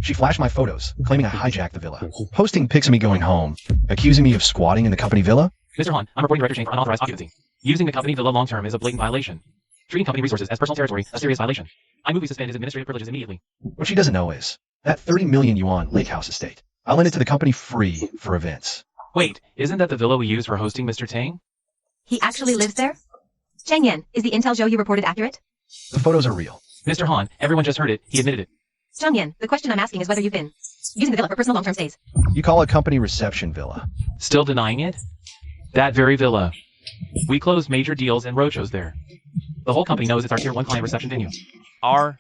She flashed my photos, claiming I hijacked the villa, posting pics of me going home, accusing me of squatting in the company villa. Mr. Han, I'm reporting Director Chang for unauthorized occupancy. Using the company villa long-term is a blatant violation. Treating company resources as personal territory, a serious violation. I move we suspend his administrative privileges immediately. What she doesn't know is that 30 million yuan lake house estate. I lent it to the company free for events. Wait, isn't that the villa we use for hosting Mr. Tang? He actually lives there? Chang Yan, is the intel Zhou you reported accurate? The photos are real. Mr. Han, everyone just heard it. He admitted it. Chang Yan, the question I'm asking is whether you've been using the villa for personal long-term stays. You call it company reception villa. Still denying it? That very villa. We closed major deals and roadshows there. The whole company knows it's our Tier 1 client reception venue. Our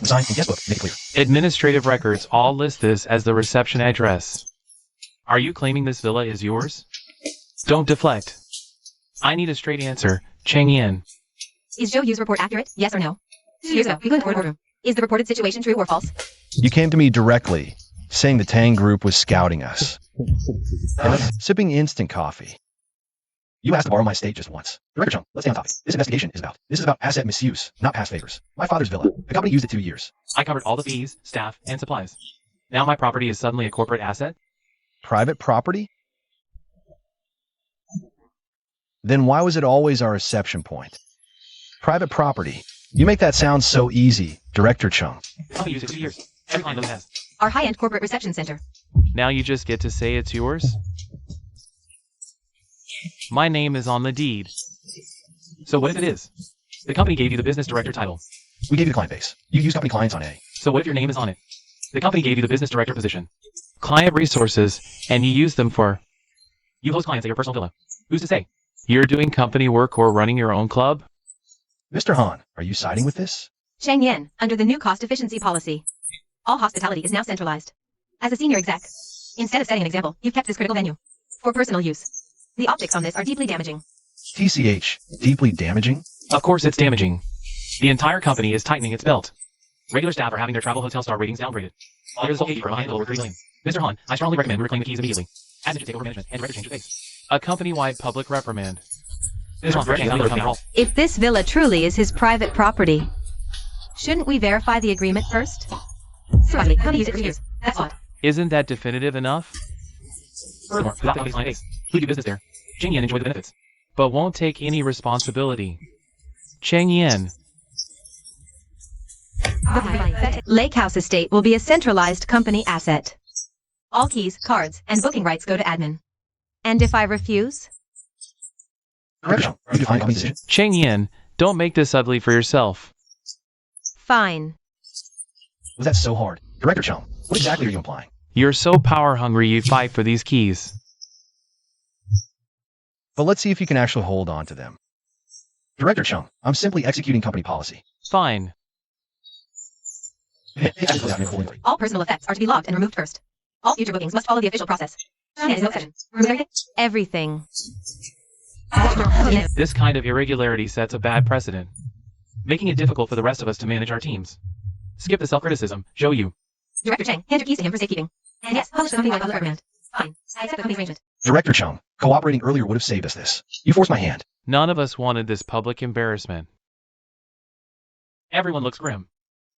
Sign and guest book, make it clear. administrative records all list this as the reception address. Are you claiming this villa is yours? Don't deflect. I need a straight answer. Chang Yan. Is Zhou Yu's report accurate? Yes or no? 2 years ago, we go into courtroom. Is the reported situation true or false? You came to me directly, saying the Tang group was scouting us. And sipping instant coffee. You asked to borrow my estate just once. Director Chung, let's stay on topic. This investigation is about asset misuse, not past favors. My father's villa. The company used it 2 years. I covered all the fees, staff, and supplies. Now my property is suddenly a corporate asset? Private property? Then why was it always our reception point? Private property. You make that sound so easy, Director Chung. Company used it 2 years. Every client knows it has. Our high-end corporate reception center. Now you just get to say it's yours? My name is on the deed. So what if it is? The company gave you the business director title. We gave you the client base. You use company clients on A. So what if your name is on it? The company gave you the business director position. Client resources, and you use them for... You host clients at your personal villa. Who's to say? You're doing company work or running your own club? Mr. Han, are you siding with this? Chang Yan, under the new cost efficiency policy, all hospitality is now centralized. As a senior exec, instead of setting an example, you've kept this critical venue for personal use. The optics on this are deeply damaging. TCH, deeply damaging? Of course it's damaging. The entire company is tightening its belt. Regular staff are having their travel hotel star ratings downgraded. All you're the sole gatekeeper behind the lower 3 million. Mr. Han, I strongly recommend we reclaim the keys immediately. Admin should take over management and director change your face. A company-wide public reprimand. Mr. Han, director change company hall. If this villa truly is his private property, shouldn't we verify the agreement first? Fraudulent. Company used it for years. That's odd. Isn't that definitive enough? Furthermore, without the company's client base, who do business there? Chang Yan enjoy the benefits, but won't take any responsibility. Chang Yan. Lake House Estate will be a centralized company asset. All keys, cards, and booking rights go to admin. And if I refuse? Director Chung, are you defying company decision? Chang Yan, don't make this ugly for yourself. Fine. Was that so hard? Director Chung, what exactly are you implying? You're so power-hungry you fight for these keys. But let's see if you can actually hold on to them. Director Chung, I'm simply executing company policy. Fine. All personal effects are to be logged and removed first. All future bookings must follow the official process. Everything. This kind of irregularity sets a bad precedent, making it difficult for the rest of us to manage our teams. Skip the self-criticism, Zhou Yu. Director Chang, hand your keys to him for safekeeping. And yes, publish the company-wide public reprimand. Fine. I accept the company's arrangement. Director Chung, cooperating earlier would have saved us this. You forced my hand. None of us wanted this public embarrassment. Everyone looks grim.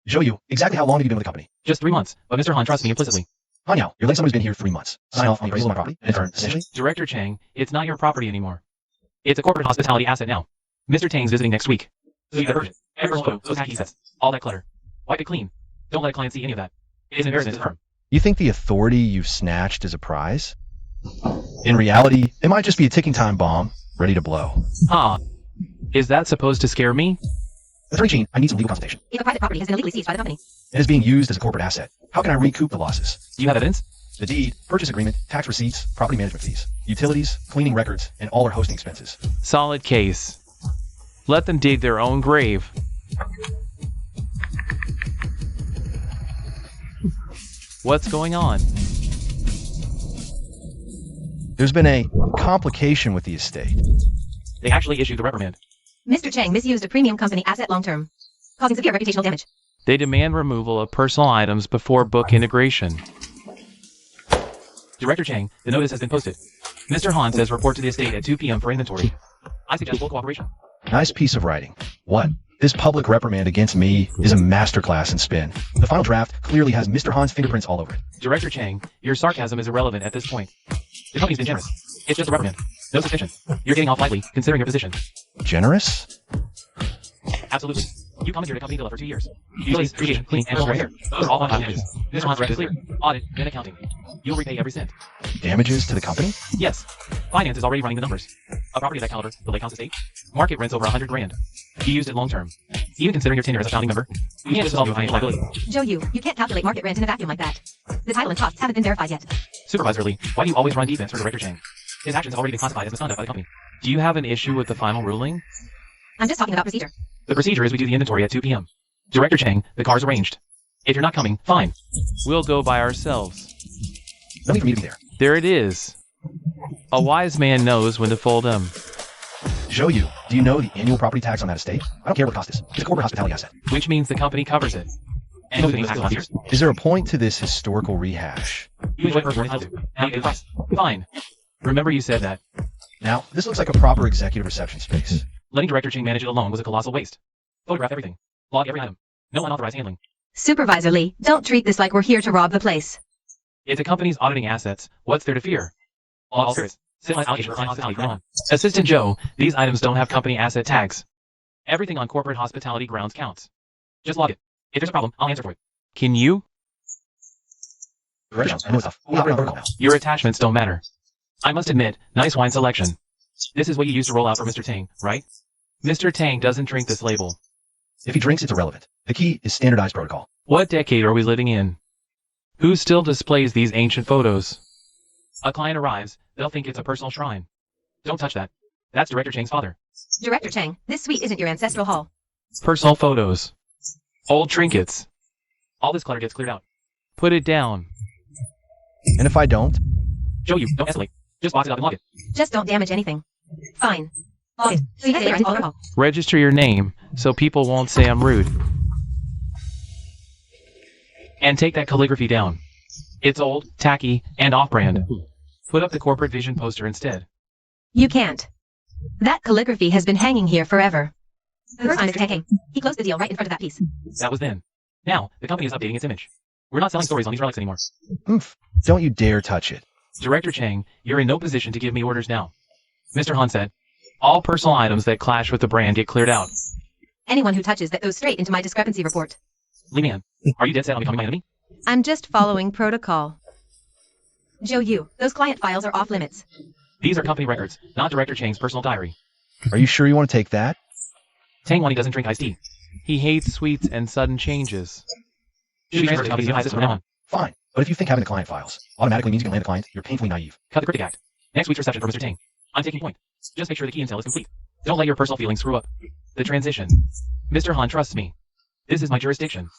Zhou Yu, exactly how long have you been with the company? Just 3 months, but Mr. Han trusts me implicitly. Han Yao, you're letting someone who's been here 3 months. Sign off on the appraisal of my property, and intern, essentially? Director Chang, it's not your property anymore. It's a corporate hospitality asset now. Mr. Tang's visiting next week. So you better every photo, those hacky sets, all that clutter. Wipe it clean. Don't let a client see any of that. It is an embarrassment to the firm. You think the authority you've snatched is a prize? In reality, it might just be a ticking time bomb, ready to blow. Huh. Is that supposed to scare me? Attorney Jean, I need some legal consultation. If a private property has been illegally seized by the company, It is being used as a corporate asset. How can I recoup the losses? Do you have evidence? The deed, purchase agreement, tax receipts, property management fees, utilities, cleaning records, and all our hosting expenses. Solid case. Let them dig their own grave. What's going on? There's been a complication with the estate. They actually issued the reprimand. Mr. Chang misused a premium company asset long-term, causing severe reputational damage. They demand removal of personal items before book integration. Director Chang, the notice has been posted. Mr. Han says report to the estate at 2 p.m. for inventory. I suggest full cooperation. Nice piece of writing. What? This public reprimand against me is a masterclass in spin. The final draft clearly has Mr. Han's fingerprints all over it. Director Chang, your sarcasm is irrelevant at this point. The company's been generous. It's just a reprimand. No suspicion. You're getting off lightly, considering your position. Generous? Absolutely. You commandeered a company villa for 2 years. Utilities, irrigation, cleaning, and repair. Those are all on damages. Mr. Han's record is clear. Audit, then accounting. You'll repay every cent. Damages to the company? Yes. Finance is already running the numbers. A property of that caliber, the Lake House Estate, market rents over 100 grand. You used it long term. Even considering your tenure as a founding member, you can't dissolve your financial liability. Joe, you can't calculate market rent in a vacuum like that. The title and costs haven't been verified yet. Supervisor Lee, why do you always run defense for Director Chang? His actions have already been classified as misconduct by the company. Do you have an issue with the final ruling? I'm just talking about procedure. The procedure is we do the inventory at 2 p.m. Director Chang, the car's arranged. If you're not coming, fine. We'll go by ourselves. No need for me to be there. There it is. A wise man knows when to fold them. Show you. Do you know the annual property tax on that estate? I don't care what the cost is. It's a corporate hospitality asset. Which means the company covers it. And the tax last year. Is there a point to this historical rehash? You enjoy personal entitled to. Now you pay the price. Fine. Remember you said that. Now, this looks like a proper executive reception space. Letting Director Chang manage it alone was a colossal waste. Photograph everything. Log every item. No unauthorized handling. Supervisor Lee, don't treat this like we're here to rob the place. It's a company's auditing assets. What's there to fear? All spirits. Civilized allocation for client hospitality from now on. Assistant Joe, these items don't have company asset tags. Everything on corporate hospitality grounds counts. Just log it. If there's a problem, I'll answer for it. Can you? I know stuff. We operate on protocol now. Your attachments don't matter. I must admit, nice wine selection. This is what you used to roll out for Mr. Tang, right? Mr. Tang doesn't drink this label. If he drinks, it's irrelevant. The key is standardized protocol. What decade are we living in? Who still displays these ancient photos? A client arrives, they'll think it's a personal shrine. Don't touch that. That's Director Chang's father. Director Chang, this suite isn't your ancestral hall. Personal photos. Old trinkets. All this clutter gets cleared out. Put it down. And if I don't? Joe, you don't escalate. Just box it up and log it. Just don't damage anything. Fine. Log it. So you have all hall. Register your name so people won't say I'm rude. And take that calligraphy down. It's old, tacky, and off-brand. Put up the corporate vision poster instead. You can't. That calligraphy has been hanging here forever. The first time Mr. Tang came, he closed the deal right in front of that piece. That was then. Now, the company is updating its image. We're not selling stories on these relics anymore. Oomph. Don't you dare touch it. Director Chang, you're in no position to give me orders now. Mr. Han said, all personal items that clash with the brand get cleared out. Anyone who touches that goes straight into my discrepancy report. Lee Man, are you dead set on becoming my enemy? I'm just following protocol. Joe, those client files are off limits. These are company records, not Director Chang's personal diary. Are you sure you want to take that? Tang Wani doesn't drink iced tea. He hates sweets and sudden changes. Should be transferred to company's new high system from now on. Fine. But if you think having the client files automatically means you can land the client, you're painfully naive. Cut the cryptic act. Next week's reception for Mr. Tang. I'm taking point. Just make sure the key intel is complete. Don't let your personal feelings screw up the transition. Mr. Han trusts me. This is my jurisdiction.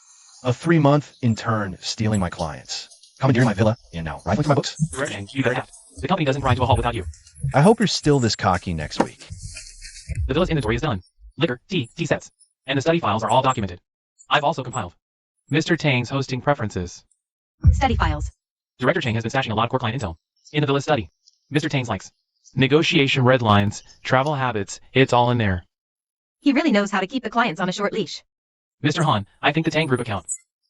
A 3-month intern stealing my clients. Commandeering my villa, and now rifling through my books. Director Chang, you better adapt. The company doesn't grind to a halt without you. I hope you're still this cocky next week. The villa's inventory is done. Liquor, tea sets. And the study files are all documented. I've also compiled. Mr. Tang's hosting preferences. Study files. Director Chang has been stashing a lot of core client intel in the villa study. Mr. Tang's likes. Negotiation red lines, travel habits, it's all in there. He really knows how to keep the clients on a short leash. Mr. Han, I think the Tang Group account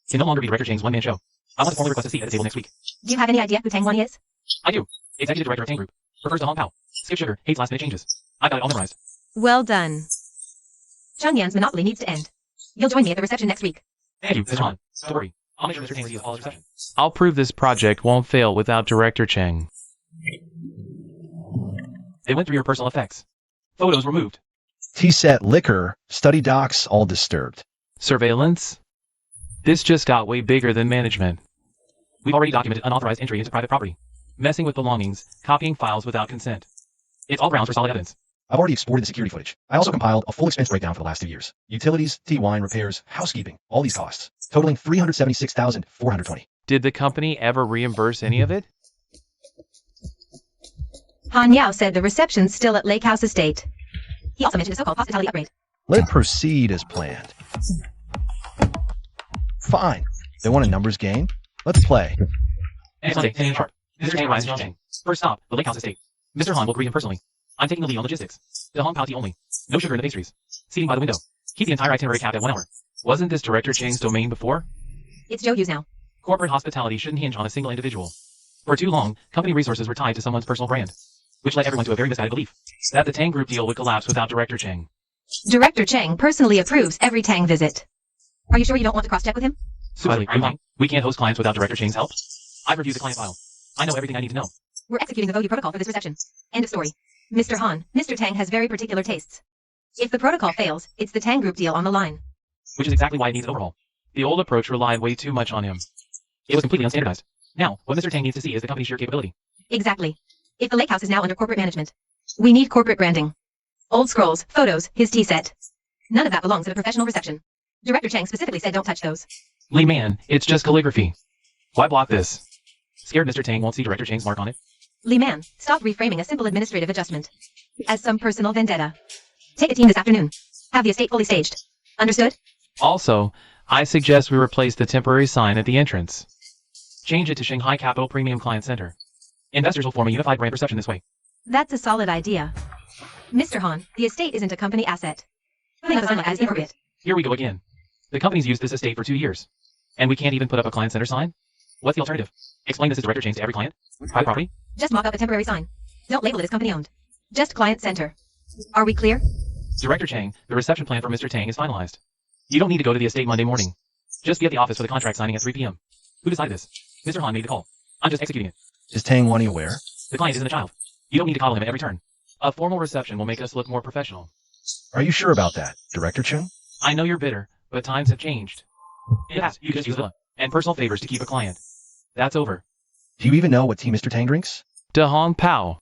can no longer be Director Chang's one-man show. I want to formally request a seat at the table next week. Do you have any idea who Tang Wani is? I do. Executive Director of Tang Group. Prefers to Hong Pao. Skip sugar, hates last-minute changes. I've got it all memorized. Well done. Chang Yan's monopoly needs to end. You'll join me at the reception next week. Thank you, Mr. Han. Don't worry. I'll make sure Mr. Tang sees all his reception. I'll prove this project won't fail without Director Chang. They went through your personal effects. Photos removed. T-set liquor, study docs all disturbed. Surveillance? This just got way bigger than management. We've already documented unauthorized entry into private property. Messing with belongings, copying files without consent. It's all grounds for solid evidence. I've already exported the security footage. I also compiled a full expense breakdown for the last 2 years. Utilities, tea, wine, repairs, housekeeping, all these costs, totaling $376,420. Did the company ever reimburse any of it? Han Yao said the reception's still at Lake House Estate. He also mentioned a so-called hospitality upgrade. Let it proceed as planned. Fine. They want a numbers game? Let's play. Next Monday, 10 a.m. sharp. Mr. Tang rises to Tang. First stop, the Lake House Estate. Mr. Han will greet him personally. I'm taking the lead on logistics. The Hong Pao tea only. No sugar in the pastries. Seating by the window. Keep the entire itinerary capped at 1 hour. Wasn't this Director Chang's domain before? It's Joe Yu's now. Corporate hospitality shouldn't hinge on a single individual. For too long, company resources were tied to someone's personal brand, which led everyone to a very misguided belief that the Tang Group deal would collapse without Director Chang. Director Chang personally approves every Tang visit. Are you sure you don't want to cross-check with him? Supervision, are you lying? We can't host clients without Director Chang's help. I've reviewed the client file. I know everything I need to know. We're executing the VOU protocol for this reception. End of story. Mr. Han, Mr. Tang has very particular tastes. If the protocol fails, it's the Tang Group deal on the line. Which is exactly why it needs an overhaul. The old approach relied way too much on him. It was completely unstandardized. Now, what Mr. Tang needs to see is the company's sheer capability. Exactly. If the lake house is now under corporate management, we need corporate branding. Old scrolls, photos, his tea set. None of that belongs at a professional reception. Director Chang specifically said don't touch those. Lee Man, it's just calligraphy. Why block this? Scared Mr. Tang won't see Director Chang's mark on it? Lee Man, stop reframing a simple administrative adjustment as some personal vendetta. Take a team this afternoon. Have the estate fully staged. Understood? Also, I suggest we replace the temporary sign at the entrance. Change it to Shanghai Capital Premium Client Center. Investors will form a unified brand perception this way. That's a solid idea. Mr. Han, the estate isn't a company asset. Putting us on as inappropriate. Here we go again. The company's used this estate for 2 years. And we can't even put up a client center sign? What's the alternative? Explain this as Director Chang's to every client? Private property? Just mock up a temporary sign. Don't label it as company owned. Just client center. Are we clear? Director Chang, the reception plan for Mr. Tang is finalized. You don't need to go to the estate Monday morning. Just be at the office for the contract signing at 3 p.m. Who decided this? Mr. Han made the call. I'm just executing it. Is Tang wanting aware? The client isn't a child. You don't need to coddle him at every turn. A formal reception will make us look more professional. Are you sure about that, Director Chung? I know you're bitter, but times have changed. In the past, you could just use villa and personal favors to keep a client. That's over. Do you even know what tea Mr. Tang drinks? Da Hong Pao.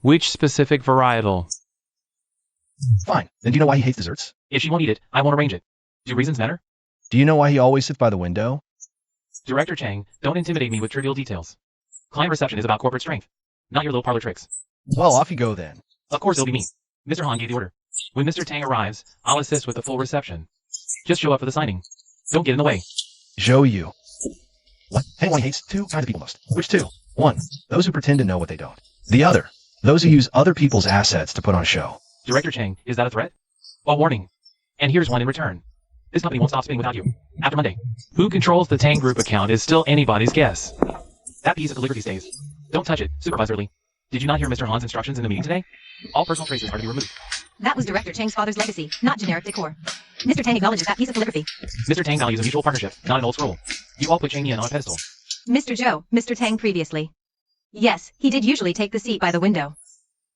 Which specific varietal? Fine. Then do you know why he hates desserts? If she won't eat it, I won't arrange it. Do reasons matter? Do you know why he always sits by the window? Director Chang, don't intimidate me with trivial details. Client reception is about corporate strength, not your little parlor tricks. Well, off you go then. Of course it'll be me. Mr. Han gave the order. When Mr. Tang arrives, I'll assist with the full reception. Just show up for the signing. Don't get in the way. Zhou Yu. What? Tang Wan hates two kinds of people most. Which two? One, those who pretend to know what they don't. The other, those who use other people's assets to put on a show. Director Chang, is that a threat? A warning. And here's one in return. This company won't stop spinning without you. After Monday. Who controls the Tang Group account is still anybody's guess. That piece of calligraphy stays. Don't touch it, Supervisor Lee. Did you not hear Mr. Han's instructions in the meeting today? All personal traces are to be removed. That was Director Chang's father's legacy, not generic decor. Mr. Tang acknowledges that piece of calligraphy. Mr. Tang values a mutual partnership, not an old scroll. You all put Chang Yan on a pedestal. Mr. Zhou, Mr. Tang previously. Yes, he did usually take the seat by the window.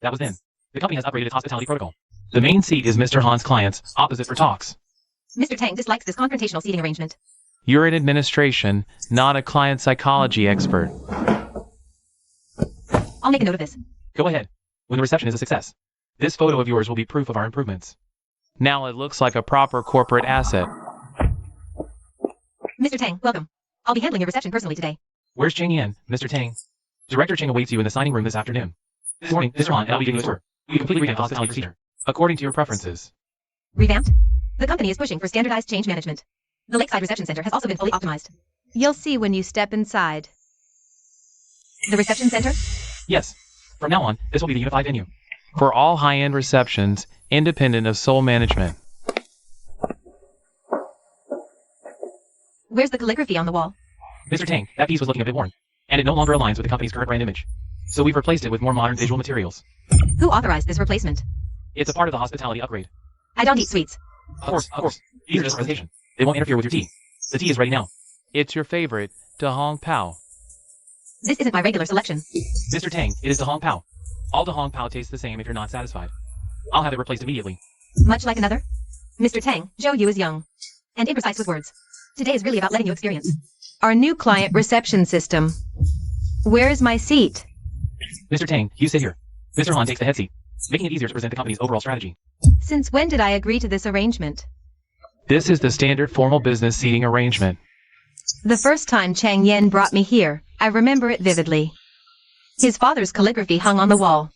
That was then. The company has upgraded its hospitality protocol. The main seat is Mr. Han's client's, opposite for talks. Mr. Tang dislikes this confrontational seating arrangement. You're an administration, not a client psychology expert. I'll make a note of this. Go ahead. When the reception is a success, this photo of yours will be proof of our improvements. Now it looks like a proper corporate asset. Mr. Tang, welcome. I'll be handling your reception personally today. Where's Chang Yan, Mr. Tang? Director Chang awaits you in the signing room this afternoon. This morning, Mr. Han and I'll be giving you a tour. We completely revamped the hospitality procedure, according to your preferences. Revamped? The company is pushing for standardized change management. The Lakeside Reception Center has also been fully optimized. You'll see when you step inside. The reception center? Yes. From now on, this will be the unified venue. For all high-end receptions, independent of sole management. Where's the calligraphy on the wall? Mr. Tang, that piece was looking a bit worn, and it no longer aligns with the company's current brand image. So we've replaced it with more modern visual materials. Who authorized this replacement? It's a part of the hospitality upgrade. I don't eat sweets. Of course. These are just a presentation. They won't interfere with your tea. The tea is ready now. It's your favorite, Da Hong Pao. This isn't my regular selection. Mr. Tang, it is Da Hong Pao. All Da Hong Pao tastes the same if you're not satisfied. I'll have it replaced immediately. Much like another? Mr. Tang, Zhou Yu is young and imprecise with words. Today is really about letting you experience our new client reception system. Where is my seat? Mr. Tang, you sit here. Mr. Han takes the head seat, making it easier to present the company's overall strategy. Since when did I agree to this arrangement? This is the standard formal business seating arrangement. The first time Chang Yan brought me here, I remember it vividly. His father's calligraphy hung on the wall.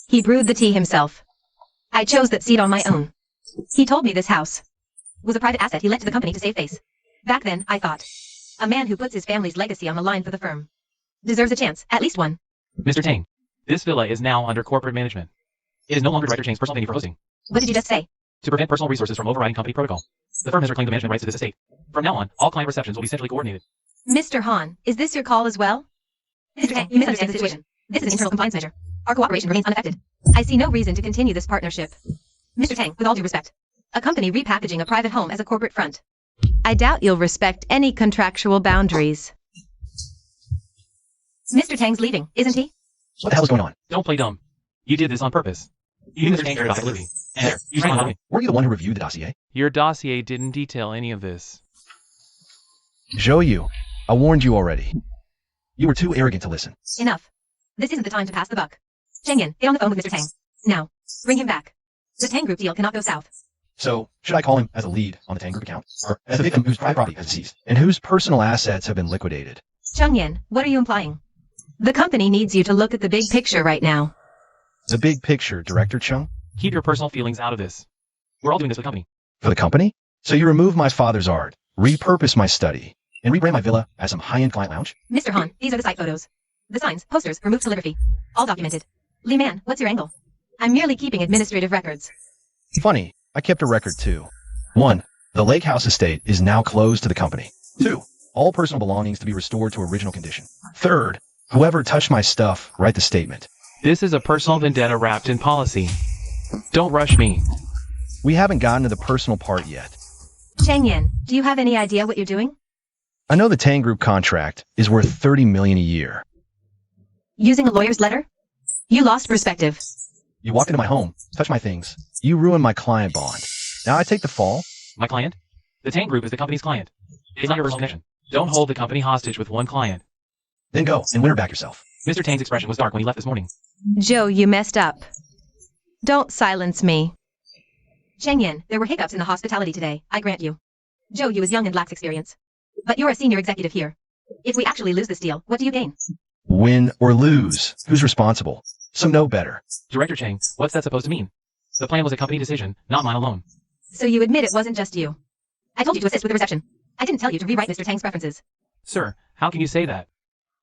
He brewed the tea himself. I chose that seat on my own. He told me this house was a private asset he lent to the company to save face. Back then, I thought, a man who puts his family's legacy on the line for the firm deserves a chance, at least one. Mr. Tang, this villa is now under corporate management. It is no longer Director Chang's personal venue for hosting. What did you just say? to prevent personal resources from overriding company protocol. The firm has reclaimed the management rights to this estate. From now on, all client receptions will be centrally coordinated. Mr. Han, is this your call as well? Mr. Tang, you misunderstand the situation. This is an internal compliance measure. Our cooperation remains unaffected. I see no reason to continue this partnership. Mr. Tang, with all due respect, a company repackaging a private home as a corporate front. I doubt you'll respect any contractual boundaries. Mr. Tang's leaving, isn't he? What the hell is going on? Don't play dumb. You did this on purpose. You knew Mr. Tang carried off liberty. And there, you sprang on me. Were you the one who reviewed the dossier? Your dossier didn't detail any of this. Zhou Yu, I warned you already. You were too arrogant to listen. Enough. This isn't the time to pass the buck. Cheng Yin, get on the phone with Mr. Tang. Now. Bring him back. The Tang Group deal cannot go south. So, should I call him as a lead on the Tang Group account? Or as a victim whose private property has ceased? And whose personal assets have been liquidated? Cheng Yin, what are you implying? The company needs you to look at the big picture right now. The big picture, Director Chung? Keep your personal feelings out of this. We're all doing this for the company. For the company? So you remove my father's art, repurpose my study, and rebrand my villa as some high-end client lounge? Mr. Han, these are the site photos. The signs, posters, removed calligraphy. All documented. Li Man, what's your angle? I'm merely keeping administrative records. Funny, I kept a record too. 1. The Lake House estate is now closed to the company. 2. All personal belongings to be restored to original condition. 3. Whoever touched my stuff, write the statement. This is a personal vendetta wrapped in policy. Don't rush me. We haven't gotten to the personal part yet. Cheng Yin, do you have any idea what you're doing? I know the Tang Group contract is worth $30 million a year. Using a lawyer's letter? You lost perspective. You walked into my home, touched my things. You ruined my client bond. Now I take the fall? My client? The Tang Group is the company's client. It's not your personal connection. Don't hold the company hostage with one client. Then go and win her back yourself. Mr. Tang's expression was dark when he left this morning. Zhou, you messed up. Don't silence me. Cheng Yin, there were hiccups in the hospitality today, I grant you. Zhou Yu is young and lacks experience. But you're a senior executive here. If we actually lose this deal, what do you gain? Win or lose. Who's responsible? So know better. Director Chang, what's that supposed to mean? The plan was a company decision, not mine alone. So you admit it wasn't just you. I told you to assist with the reception. I didn't tell you to rewrite Mr. Tang's preferences. Sir, how can you say that?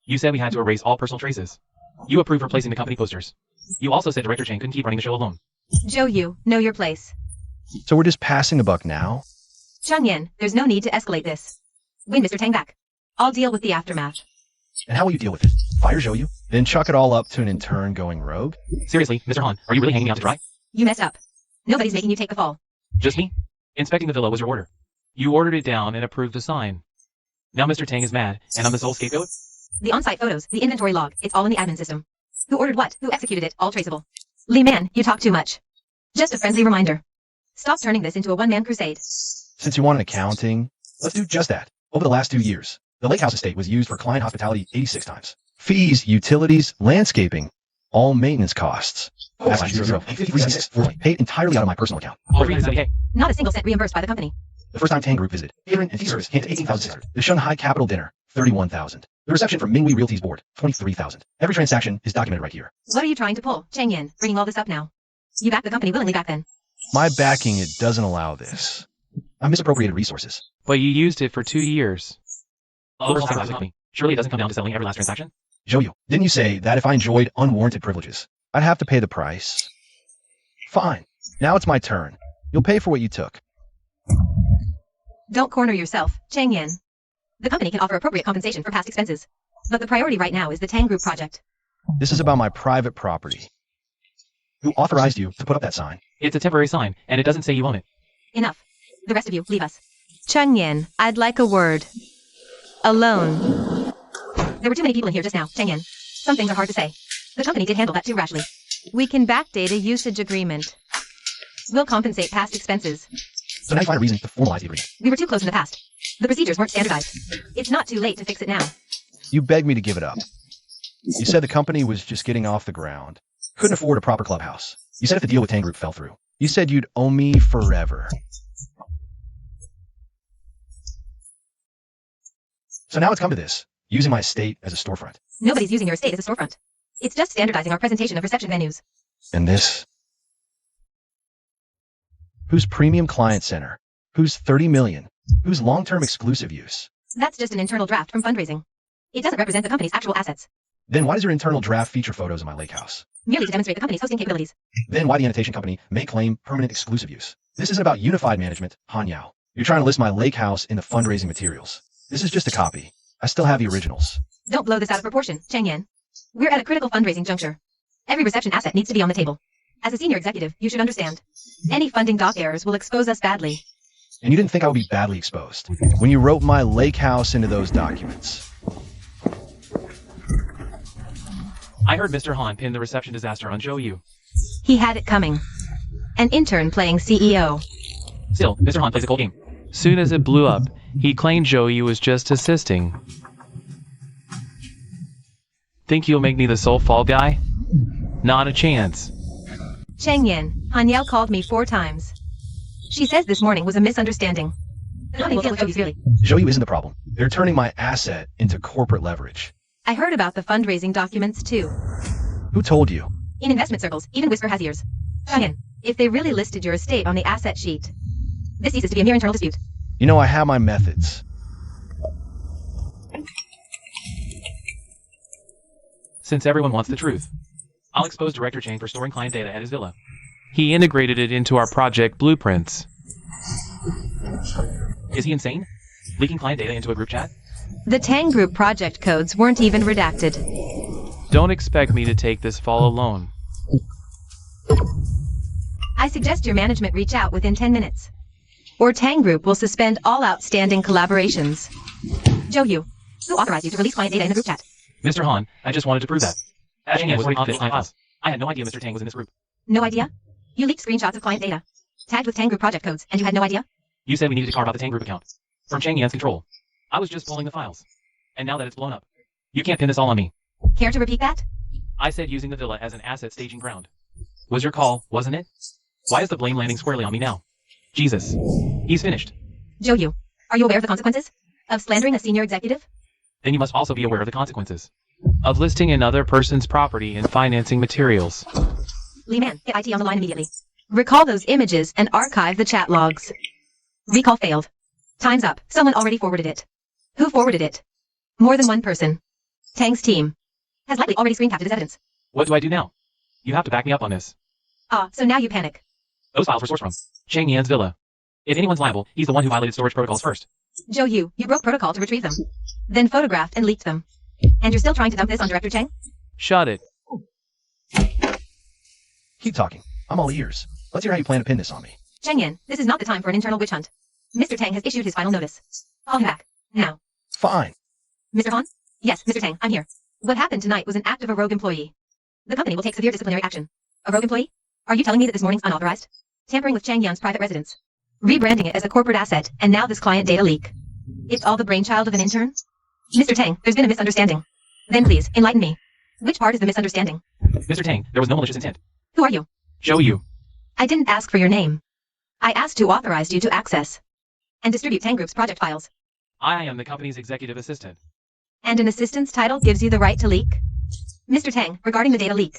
You said we had to erase all personal traces. You approved replacing the company posters. You also said Director Chang couldn't keep running the show alone. Zhou Yu, know your place. So we're just passing the buck now? Cheng Yin, there's no need to escalate this. Win Mr. Tang back. I'll deal with the aftermath. And how will you deal with it? Fire Zhou Yu? Then chuck it all up to an intern going rogue? Seriously, Mr. Han, are you really hanging me out to dry? You messed up. Nobody's making you take the fall. Just me? Inspecting the villa was your order. You ordered it down and approved the sign. Now Mr. Tang is mad, and I'm the sole scapegoat? The on-site photos, the inventory log, it's all in the admin system. Who ordered what, who executed it, all traceable. Li Man, you talk too much. Just a friendly reminder. Stop turning this into a one-man crusade. Since you want an accounting, let's do just that. Over the last 2 years, the Lake House estate was used for client hospitality 86 times. Fees, utilities, landscaping, all maintenance costs. Paid entirely out of my personal account. All 370K. Not a single cent reimbursed by the company. The first time Tang Group visited, catering and tea service came to 18,600. The Shanghai Capital Dinner, 31,000. The reception from Minghui Realty's board, 23,000. Every transaction is documented right here. What are you trying to pull, Cheng Yin, bringing all this up now? You backed the company willingly back then. My backing it doesn't allow this. I misappropriated resources. But you used it for 2 years. Overall sacrifice of the company. Surely it doesn't come down to settling every last transaction? Zhou Yu, didn't you say that if I enjoyed unwarranted privileges, I'd have to pay the price? Fine. Now it's my turn. You'll pay for what you took. Don't corner yourself, Cheng Yin. The company can offer appropriate compensation for past expenses. But the priority right now is the Tang Group project. This is about my private property. Who authorized you to put up that sign? It's a temporary sign, and it doesn't say you own it. Enough. The rest of you, leave us. Cheng Yin, I'd like a word. Alone. There were too many people in here just now, Cheng Yin. Some things are hard to say. The company did handle that too rashly. We can backdate a usage agreement. We'll compensate past expenses. So now you find a reason to formalize the agreement. We were too close in the past. The procedures weren't standardized. It's not too late to fix it now. You begged me to give it up. You said the company was just getting off the ground. Couldn't afford a proper clubhouse. You said if the deal with Tang Group fell through. You said you'd owe me forever. So now it's come to this, using my estate as a storefront. Nobody's using your estate as a storefront. It's just standardizing our presentation of reception venues. And this? Whose premium client center? Whose 30 million? Whose long-term exclusive use? That's just an internal draft from fundraising. It doesn't represent the company's actual assets. Then why does your internal draft feature photos of my lake house? Merely to demonstrate the company's hosting capabilities. Then why the annotation company may claim permanent exclusive use? This isn't about unified management, Han Yao. You're trying to list my lake house in the fundraising materials. This is just a copy. I still have the originals. Don't blow this out of proportion, Chang Yan. We're at a critical fundraising juncture. Every reception asset needs to be on the table. As a senior executive, you should understand. Any funding doc errors will expose us badly. And you didn't think I would be badly exposed when you wrote my lake house into those documents. I heard Mr. Han pinned the reception disaster on Zhou Yu. He had it coming. An intern playing CEO. Still, Mr. Han plays a cold game. Soon as it blew up, he claimed Zhou Yu was just assisting. Think you'll make me the sole fall guy? Not a chance. Chang Yan, Han Yao called me 4 times. She says this morning was a misunderstanding. The company will deal with Zhou Yu severely. Zhou Yu isn't the problem. They're turning my asset into corporate leverage. I heard about the fundraising documents too. Who told you? In investment circles, even Whisper has ears. Chang Yan, if they really listed your estate on the asset sheet, this ceases to be a mere internal dispute. You know I have my methods. Since everyone wants the truth, I'll expose Director Chang for storing client data at his villa. He integrated it into our project blueprints. Is he insane? Leaking client data into a group chat? The Tang Group project codes weren't even redacted. Don't expect me to take this fall alone. I suggest your management reach out within 10 minutes. Or Tang Group will suspend all outstanding collaborations. Zhou Yu, who authorized you to release client data in the group chat? Mr. Han, I just wanted to prove that. Chang Yan was auditing my files. I had no idea Mr. Tang was in this group. No idea? You leaked screenshots of client data, tagged with Tang Group project codes, and you had no idea? You said we needed to carve out the Tang Group account from Chang Yan's control. I was just pulling the files. And now that it's blown up, you can't pin this all on me. Care to repeat that? I said using the villa as an asset staging ground. Was your call, wasn't it? Why is the blame landing squarely on me now? Jesus. He's finished. Zhou Yu, are you aware of the consequences of slandering a senior executive? Then you must also be aware of the consequences Of listing another person's property in financing materials. Li Man, get IT on the line immediately. Recall those images and archive the chat logs. Recall failed. Time's up. Someone already forwarded it. Who forwarded it? More than one person. Tang's team has likely already screen captured his evidence. What do I do now? You have to back me up on this. Ah, so now you panic. Those files were sourced from Chang Yan's villa. If anyone's liable, he's the one who violated storage protocols first. Zhou Yu, you broke protocol to retrieve them. Then photographed and leaked them. And you're still trying to dump this on Director Chang? Shut it. Keep talking. I'm all ears. Let's hear how you plan to pin this on me. Chang Yan, this is not the time for an internal witch hunt. Mr. Tang has issued his final notice. Call him back. Now. Fine. Mr. Han? Yes, Mr. Tang, I'm here. What happened tonight was an act of a rogue employee. The company will take severe disciplinary action. A rogue employee? Are you telling me that this morning's unauthorized? Tampering with Chang Yan's private residence. Rebranding it as a corporate asset, and now this client data leak. It's all the brainchild of an intern? Mr. Tang, there's been a misunderstanding. Then please, enlighten me. Which part is the misunderstanding? Mr. Tang, there was no malicious intent. Who are you? Zhou Yu. I didn't ask for your name. I asked who authorized you to access and distribute Tang Group's project files. I am the company's executive assistant. And an assistant's title gives you the right to leak? Mr. Tang, regarding the data leak.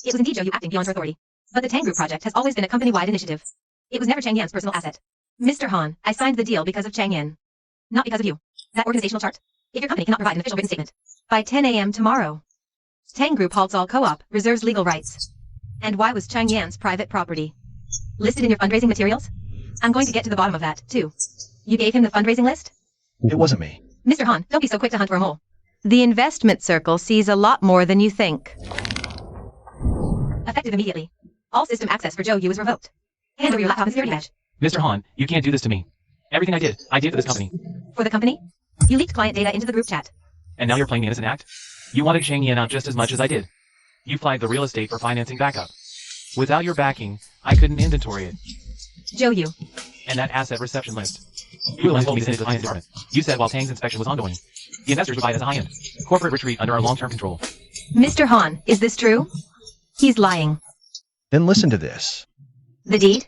It was indeed Zhou Yu acting beyond her authority. But the Tang Group project has always been a company-wide initiative. It was never Chang Yan's personal asset. Mr. Han, I signed the deal because of Chang Yan. Not because of you. That organizational chart? If your company cannot provide an official written statement by 10 a.m. tomorrow, Tang Group halts all co-op, reserves legal rights. And why was Chang Yan's private property listed in your fundraising materials? I'm going to get to the bottom of that, too. You gave him the fundraising list? It wasn't me. Mr. Han, don't be so quick to hunt for a mole. The investment circle sees a lot more than you think. Effective immediately. All system access for Zhou Yu is revoked. Hand over your laptop and security badge. Mr. Han, you can't do this to me. Everything I did for this company. For the company? You leaked client data into the group chat. And now you're playing the innocent act? You wanted Chang Yan out just as much as I did. You flagged the real estate for financing backup. Without your backing, I couldn't inventory it. Zhou Yu. And that asset reception list. You were the one who told me to send it to the finance department. You said while Tang's inspection was ongoing, the investors would buy it as a high-end corporate retreat under our long-term control. Mr. Han, is this true? He's lying. Then listen to this. The deed?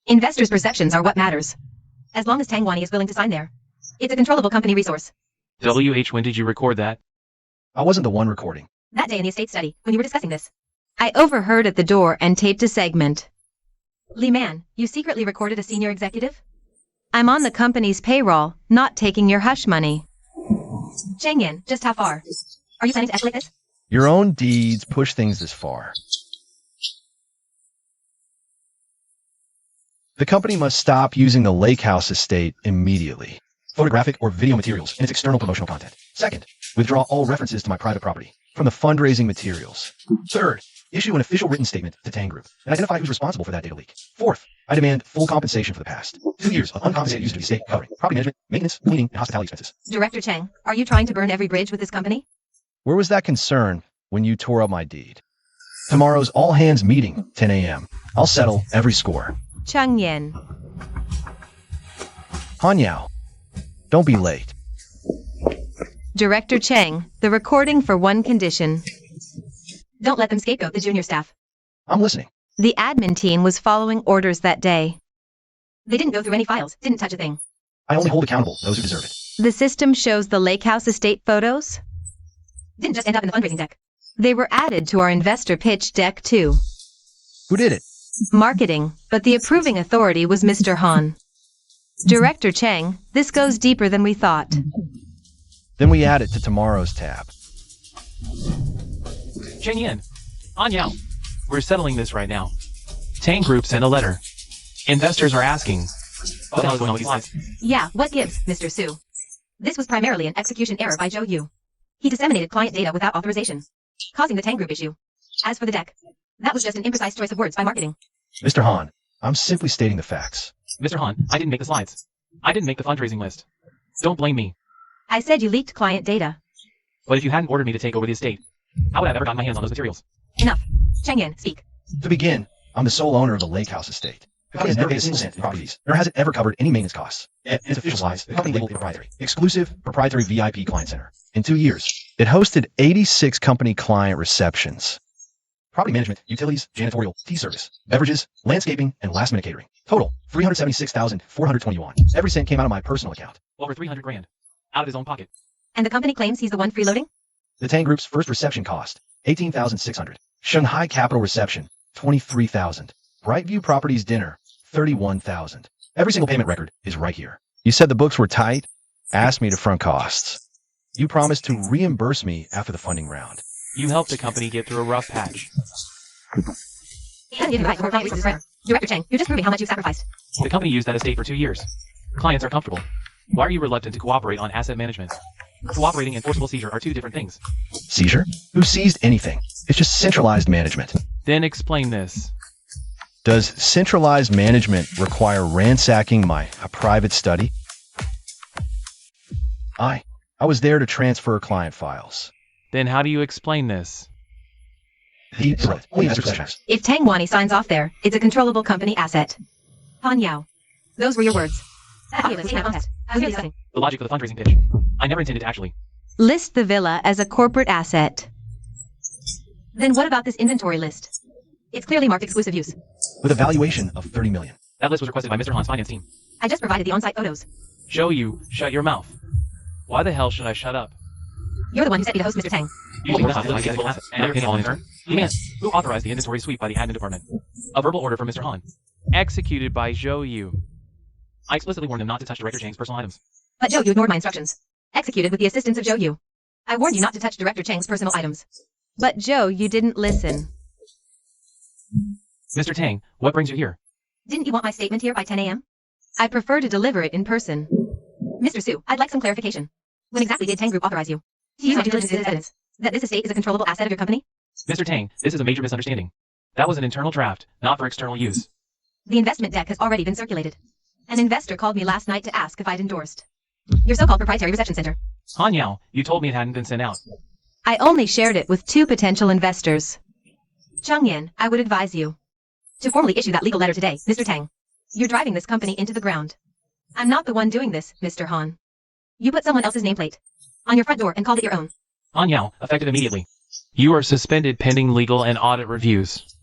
Investors' perceptions are what matters. As long as Tang Wani is willing to sign there, it's a controllable company resource. when did you record that? I wasn't the one recording. That day in the estate study, when you were discussing this. I overheard at the door and taped a segment. Li Man, you secretly recorded a senior executive? I'm on the company's payroll, not taking your hush money. Chang Yan, just how far? Are you planning to escalate this? Your own deeds push things this far. The company must stop using the lake house estate immediately. Photographic or video materials and its external promotional content. Second, withdraw all references to my private property from the fundraising materials. Third, issue an official written statement to Tang Group and identify who's responsible for that data leak. Fourth, I demand full compensation for the past 2 years of uncompensated use of the estate covering property management, maintenance, cleaning, and hospitality expenses. Director Chang, are you trying to burn every bridge with this company? Where was that concern when you tore up my deed? Tomorrow's all-hands meeting, 10 a.m. I'll settle every score. Chung Yen. Han Yao, don't be late. Director Chang, the recording for one condition. Don't let them scapegoat the junior staff. I'm listening. The admin team was following orders that day. They didn't go through any files, didn't touch a thing. I only hold accountable those who deserve it. The system shows the lake house estate photos? Didn't just end up in the fundraising deck. They were added to our investor pitch deck too. Who did it? Marketing, but the approving authority was Mr. Han. Director Chang, this goes deeper than we thought. Then we add it to tomorrow's tab. Cheng Yin, Han Yao, we're settling this right now. Tang Group sent a letter. Investors are asking, what the hell is going on with these slides? Yeah, what gives, Mr. Su? This was primarily an execution error by Zhou Yu. He disseminated client data without authorization, causing the Tang Group issue. As for the deck, that was just an imprecise choice of words by marketing. Mr. Han, I'm simply stating the facts. Mr. Han, I didn't make the slides. I didn't make the fundraising list. Don't blame me. I said you leaked client data. But if you hadn't ordered me to take over the estate, how would I have ever gotten my hands on those materials? Enough. Cheng Yin, speak. To begin, I'm the sole owner of the lake house estate. The company has never paid a single cent in property fees, nor has it ever covered any maintenance costs. In its official slides, the company labeled it proprietary. Exclusive, proprietary VIP client center. In 2 years, it hosted 86 company client receptions. Property management, utilities, janitorial, tea service, beverages, landscaping, and last-minute catering. Total, 376,420 yuan. Every cent came out of my personal account. Over 300 grand. Out of his own pocket. And the company claims he's the one freeloading? The Tang Group's first reception cost, 18,600. Shanghai Capital reception, 23,000. Brightview Properties dinner, 31,000. Every single payment record is right here. You said the books were tight, asked me to front costs. You promised to reimburse me after the funding round. You helped the company get through a rough patch. Director Chang, you're just proving how much you've sacrificed. The company used that estate for 2 years. Clients are comfortable. Why are you reluctant to cooperate on asset management? Cooperating and forcible seizure are two different things. Seizure? Who seized anything? It's just centralized management. Then explain this. Does centralized management require ransacking my private study? I was there to transfer client files. Then how do you explain this? If Tang Wani signs off there, it's a controllable company asset. Han Yao. Those were your words. The logic of the fundraising pitch. I never intended to actually. List the villa as a corporate asset. Then what about this inventory list? It's clearly marked exclusive use. With a valuation of 30 million. That list was requested by Mr. Han's finance team. I just provided the on-site photos. Show you, shut your mouth. Why the hell should I shut up? You're the one who sent me to host Mr. Tang. Usually that's not the asset, and everything all in turn. Demand. Who authorized the inventory sweep by the admin department? A verbal order from Mr. Han. Executed by Zhou Yu. I explicitly warned them not to touch Director Chang's personal items. But Zhou Yu ignored my instructions. Executed with the assistance of Zhou Yu. I warned you not to touch Director Chang's personal items. But Zhou, you didn't listen. Mr. Tang, what brings you here? Didn't you want my statement here by 10 a.m.? I prefer to deliver it in person. Mr. Su, I'd like some clarification. When exactly did Tang Group authorize you to use my due diligence as evidence that this estate is a controllable asset of your company? Mr. Tang, this is a major misunderstanding. That was an internal draft, not for external use. The investment deck has already been circulated. An investor called me last night to ask if I'd endorsed your so-called proprietary reception center. Han Yao, you told me it hadn't been sent out. I only shared it with 2 potential investors. Chung Yen, I would advise you to formally issue that legal letter today, Mr. Tang. You're driving this company into the ground. I'm not the one doing this, Mr. Han. You put someone else's nameplate on your front door and called it your own. Han Yao, effective immediately. You are suspended pending legal and audit reviews.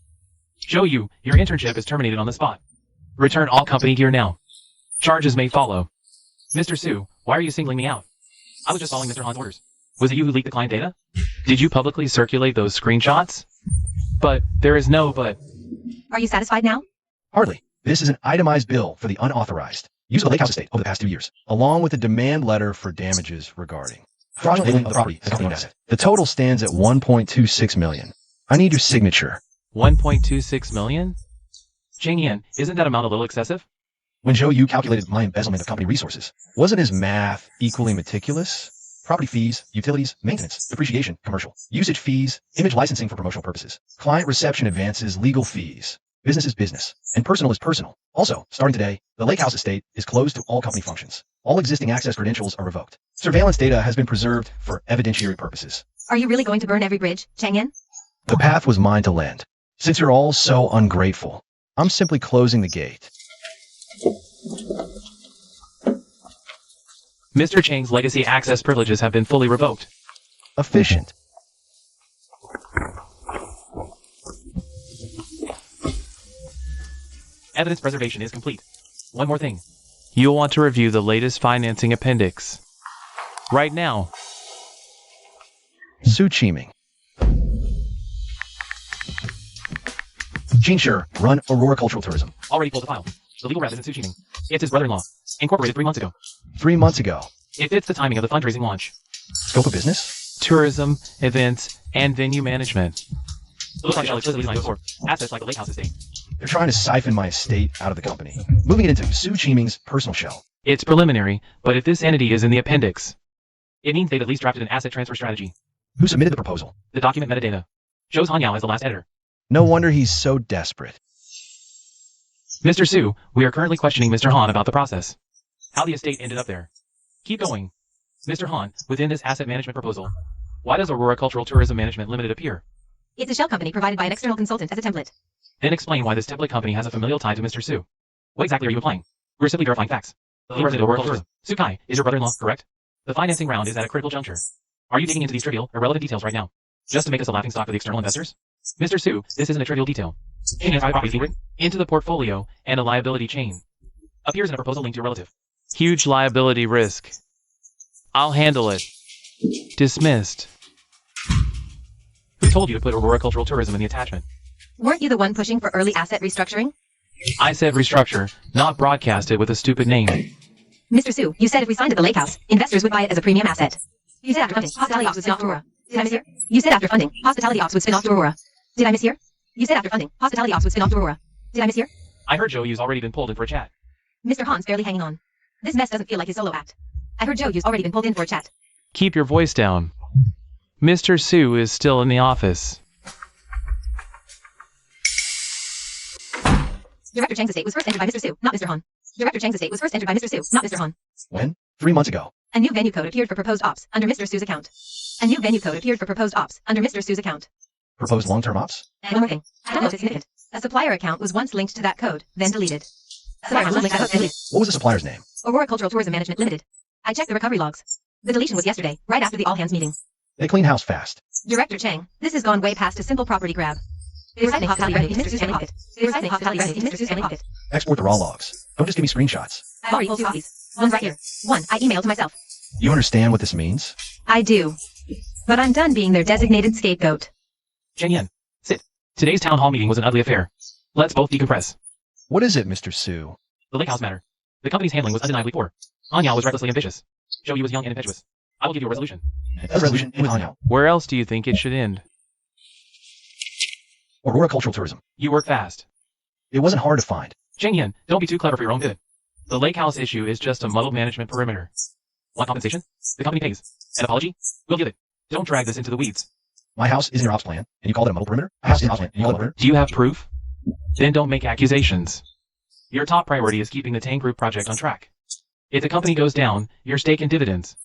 Zhou Yu, your internship is terminated on the spot. Return all company gear now. Charges may follow. Mr. Su, why are you singling me out? I was just following Mr. Han's orders. Was it you who leaked the client data? Did you publicly circulate those screenshots? But there is no but. Are you satisfied now? Hardly. This is an itemized bill for the unauthorized use of the lake house estate over the past 2 years, along with a demand letter for damages regarding. Fraudulent labeling of the property as a company-owned asset. The total stands at 1.26 million. I need your signature. 1.26 million? Chang Yan, isn't that amount a little excessive? When Zhou Yu calculated my embezzlement of company resources, wasn't his math equally meticulous? Property fees, utilities, maintenance, depreciation, commercial, usage fees, image licensing for promotional purposes, client reception advances, legal fees. Business is business, and personal is personal. Also, starting today, the Lake House estate is closed to all company functions. All existing access credentials are revoked. Surveillance data has been preserved for evidentiary purposes. Are you really going to burn every bridge, Chang Yan? The path was mine to lend. Since you're all so ungrateful, I'm simply closing the gate. Mr. Chang's legacy access privileges have been fully revoked. Efficient. Evidence preservation is complete. One more thing. You'll want to review the latest financing appendix. Right now. Su Chiming. Gene Sher, run Aurora Cultural Tourism. Already pulled the file. The legal rep isn't Su Chiming. It's his brother-in-law. Incorporated 3 months ago. 3 months ago. It fits the timing of the fundraising launch. Scope of business? Tourism, events, and venue management. It looks like shall explicitly design before. Assets like the Lake House estate. They're trying to siphon my estate out of the company, moving it into Su Chiming's personal shell. It's preliminary, but if this entity is in the appendix, it means they've at least drafted an asset transfer strategy. Who submitted the proposal? The document metadata shows Han Yao as the last editor. No wonder he's so desperate. Mr. Su, we are currently questioning Mr. Han about the process. How the estate ended up there. Keep going. Mr. Han, within this asset management proposal, why does Aurora Cultural Tourism Management Limited appear? It's a shell company provided by an external consultant as a template. Then explain why this template company has a familial tie to Mr. Su. What exactly are you implying? We're simply verifying facts. The president of Aurora Tourism, Su Kai, is your brother-in-law, correct? The financing round is at a critical juncture. Are you digging into these trivial, irrelevant details right now? Just to make us a laughingstock for the external investors? Mr. Su, this isn't a trivial detail. Changing private property secret into the portfolio and a liability chain. Appears in a proposal linked to your relative. Huge liability risk. I'll handle it. Dismissed. Who told you to put Aurora Cultural Tourism in the attachment? Weren't you the one pushing for early asset restructuring? I said restructure, not broadcast it with a stupid name. Mr. Su, you said if we signed at the Lake House, investors would buy it as a premium asset. You said after funding, hospitality ops would spin off to Aurora. Did I mishear? You said after funding, hospitality ops would spin off to Aurora. Did I mishear? You said after funding, hospitality ops would spin off to Aurora. Did I mishear? I heard Joe Yu's already been pulled in for a chat. Mr. Han's barely hanging on. This mess doesn't feel like his solo act. I heard Joe Yu's already been pulled in for a chat. Keep your voice down. Mr. Su is still in the office. Director Chang's estate was first entered by Mr. Su, not Mr. Han. Director Chang's estate was first entered by Mr. Su, not Mr. Han. When? 3 months ago. A new venue code appeared for proposed ops under Mr. Su's account. A new venue code appeared for proposed ops under Mr. Su's account. Proposed long-term ops? And one more thing. I don't know if it's significant. A supplier account was once linked to that code, then deleted. Supplier was linked to that code, then deleted. What was the supplier's name? Aurora Cultural Tourism Management Limited. I checked the recovery logs. The deletion was yesterday, right after the all-hands meeting. They clean house fast. Director Chang, this has gone way past a simple property grab. They were siphoning hospitality revenue into Mr. Su's family pocket. They were siphoning hospitality revenue into Mr. Su's family pocket. Export the raw logs. Don't just give me screenshots. I've already pulled 2 copies. One's right here. One I emailed to myself. You understand what this means? I do. But I'm done being their designated scapegoat. Chen Yan, sit. Today's town hall meeting was an ugly affair. Let's both decompress. What is it, Mr. Su? The Lake House matter. The company's handling was undeniably poor. Han Yao was recklessly ambitious. Zhou Yu was young and impetuous. I will give you a resolution. A resolution with Han Yao. Where else do you think it should end? Aurora Cultural Tourism. You work fast. It wasn't hard to find. Chang Yan, don't be too clever for your own good. The Lake House issue is just a muddled management perimeter. Want compensation? The company pays. An apology? We'll give it. Don't drag this into the weeds. My house is in your ops plan, and you call it a muddle perimeter? My house is in your ops plan, and you call it a perimeter? Do you have proof? Then don't make accusations. Your top priority is keeping the Tang Group project on track. If the company goes down, your stake in dividends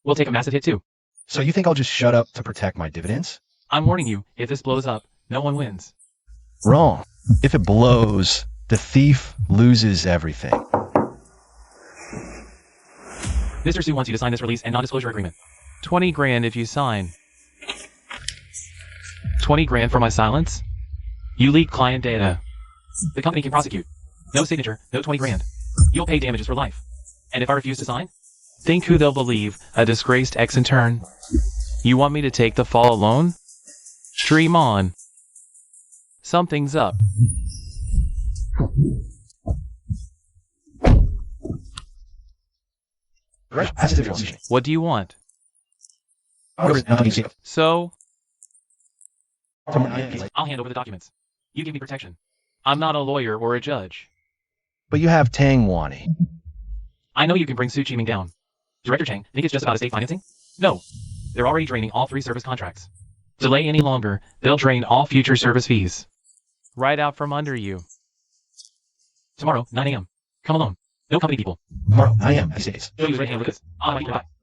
will take a massive hit too. So you think I'll just shut up to protect my dividends? I'm warning you, if this blows up, no one wins. Wrong. If it blows, the thief loses everything. Mr. Su wants you to sign this release and non-disclosure agreement. 20 grand if you sign. 20 grand for my silence? You leak client data. The company can prosecute. No signature, no 20 grand. You'll pay damages for life. And if I refuse to sign? Think who they'll believe, a disgraced ex-intern. You want me to take the fall alone? Dream on. Something's up. What do you want? So, I'll hand over the documents. You give me protection. I'm not a lawyer or a judge. But you have Tang Wani. I know you can bring Su Chiming down. Director Chang, think it's just about estate financing? No. They're already draining all 3 service contracts. Delay any longer, they'll drain all future service fees. Right out from under you. Tomorrow, 9 a.m. Come alone. No company people. Tomorrow, 9 a.m. at States.